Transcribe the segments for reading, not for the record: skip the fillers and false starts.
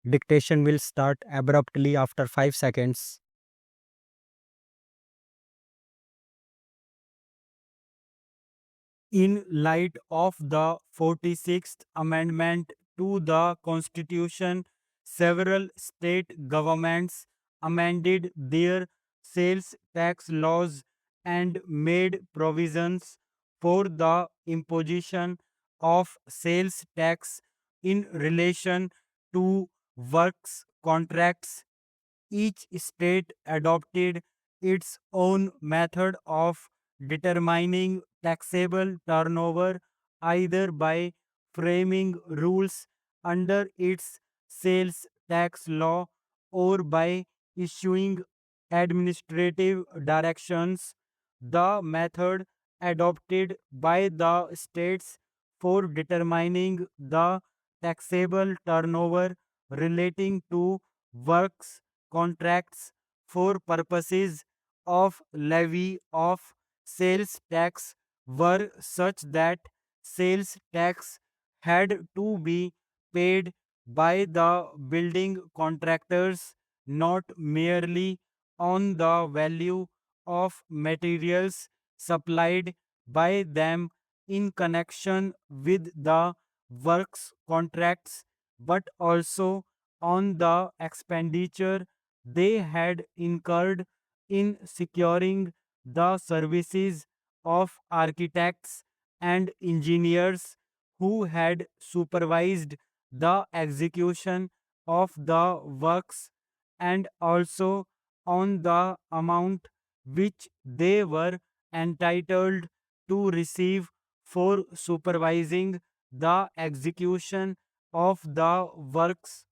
Dictation will start abruptly after 5 seconds. In light of the 46th Amendment to the Constitution, several state governments amended their sales tax laws and made provisions for the imposition of sales tax in relation to works contracts. Each state adopted its own method of determining taxable turnover, either by framing rules under its sales tax law or by issuing administrative directions. The method adopted by the states for determining the taxable turnover relating to works contracts for purposes of levy of sales tax were such that sales tax had to be paid by the building contractors, not merely on the value of materials supplied by them in connection with the works contracts, but also on the expenditure they had incurred in securing the services of architects and engineers who had supervised the execution of the works, and also on the amount which they were entitled to receive for supervising the execution of the works,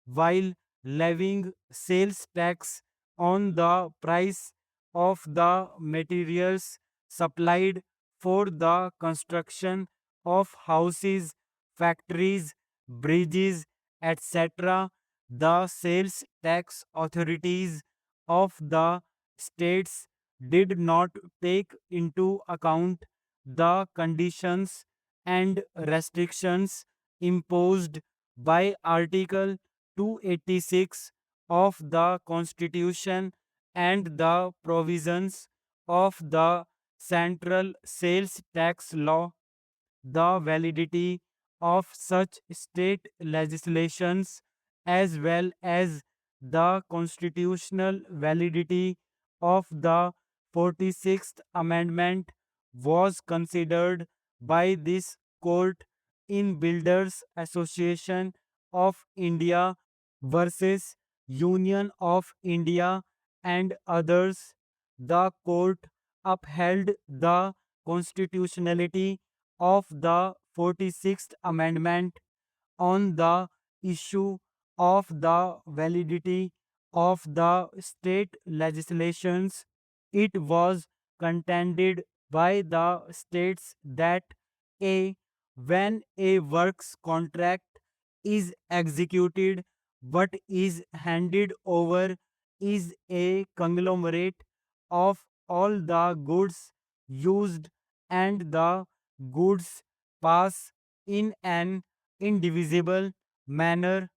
while levying sales tax on the price of the materials supplied for the construction of houses, factories, bridges, etc. The sales tax authorities of the states did not take into account the conditions and restrictions imposed by Article 286 of the Constitution and the provisions of the Central Sales Tax Law. The validity of such state legislations, as well as the constitutional validity of the 46th Amendment, was considered by this court in Builders Association of India versus Union of India and others. The court upheld the constitutionality of the 46th Amendment on the issue of the validity of the state legislations. It was contended by the states that a when a works contract is executed but is handed over is a conglomerate of all the goods used, and the goods pass in an indivisible manner.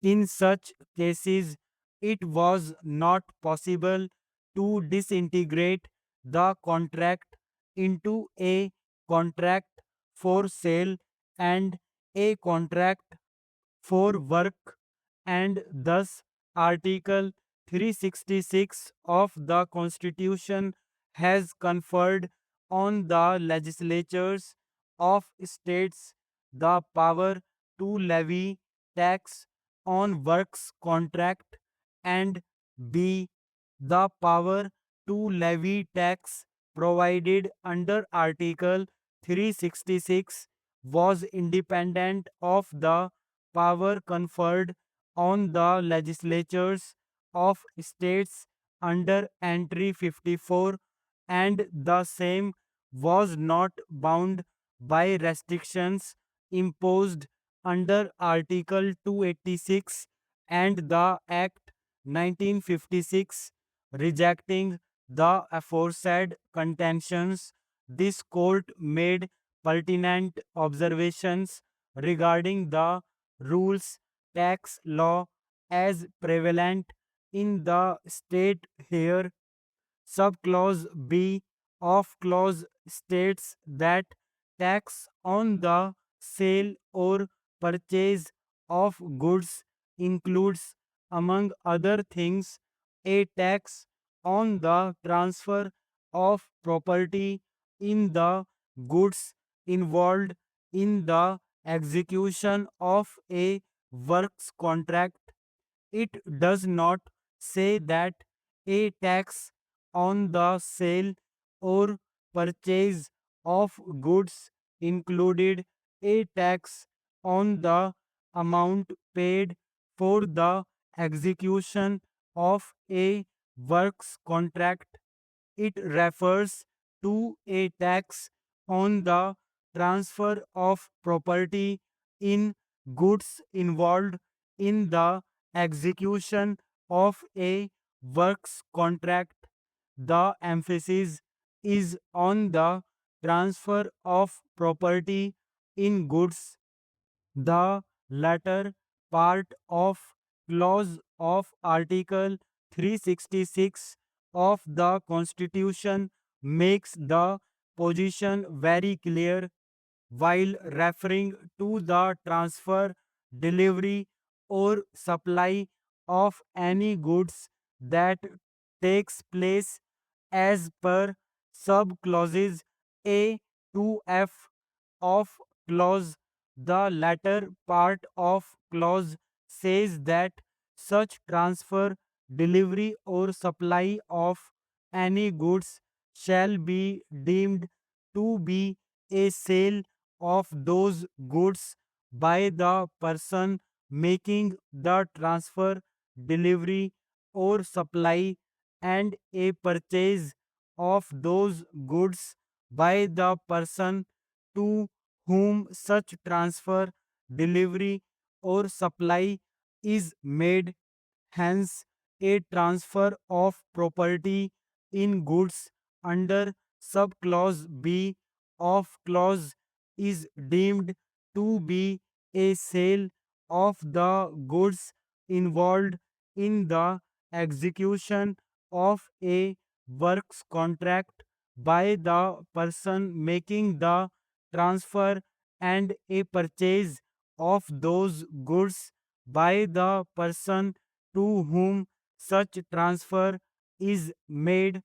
In such cases, it was not possible to disintegrate the contract into a contract for sale and a contract for work, and thus Article 366 of the Constitution has conferred on the legislatures of states the power to levy tax on works contract, and b the power to levy tax provided under Article 366 was independent of the power conferred on the legislatures of states under Entry 54, and the same was not bound by restrictions imposed under Article 286 and the Act 1956. Rejecting the aforesaid contentions, this court made pertinent observations regarding the rules tax law as prevalent in the state here. Subclause B of clause states that tax on the sale or purchase of goods includes, among other things, a tax on the transfer of property in the goods involved in the execution of a works contract. It does not say that a tax on the sale or purchase of goods included a tax on the amount paid for the execution of a works contract. It refers to a tax on the transfer of property in goods involved in the execution of a works contract. The emphasis is on the transfer of property in goods. The latter part of clause of Article 366 of the Constitution makes the position very clear. While referring to the transfer, delivery, or supply of any goods that takes place as per sub clauses A to F of clause. The latter part of clause says that such transfer, delivery, or supply of any goods shall be deemed to be a sale of those goods by the person making the transfer, delivery, or supply, and a purchase of those goods by the person to whom such transfer, delivery, or supply is made. Hence, a transfer of property in goods under subclause B of clause is deemed to be a sale of the goods involved in the execution of a works contract by the person making the transfer, and a purchase of those goods by the person to whom such transfer is made.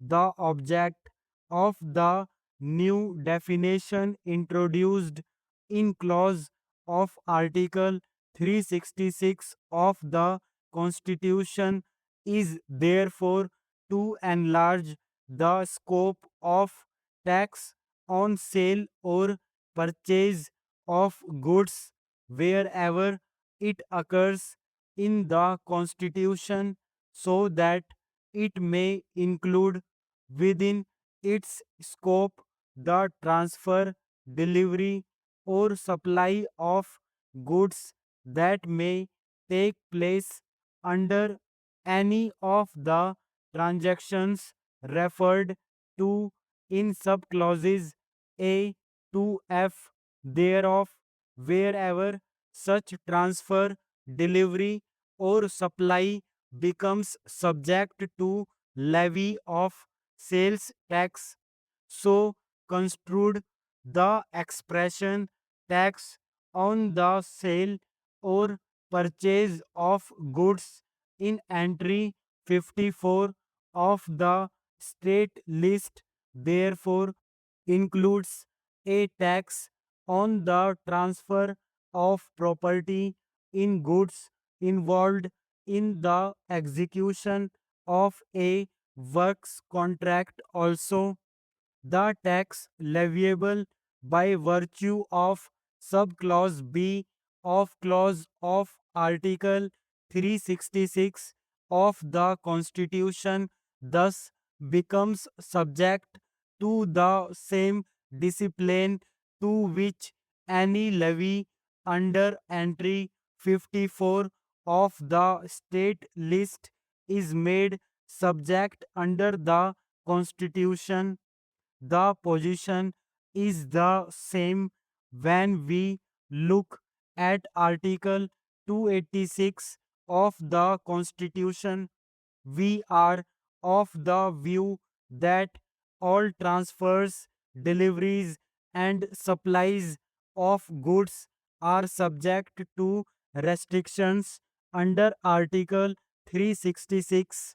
The object of the new definition introduced in clause of Article 366 of the Constitution is therefore to enlarge the scope of tax on sale or purchase of goods wherever it occurs in the Constitution, so that it may include within its scope the transfer, delivery, or supply of goods that may take place under any of the transactions referred to in subclauses A to F thereof, wherever such transfer, delivery, or supply becomes subject to levy of sales tax. So construed, the expression tax on the sale or purchase of goods in entry 54 of the state list therefore includes a tax on the transfer of property in goods involved in the execution of a works contract. Also, the tax leviable by virtue of subclause B of clause of Article 366 of the Constitution thus becomes subject to the same discipline to which any levy under entry 54 of the state list is made subject under the Constitution. The position is the same when we look at Article 286 of the Constitution, we are of the view that all transfers, deliveries, and supplies of goods are subject to restrictions under Article 366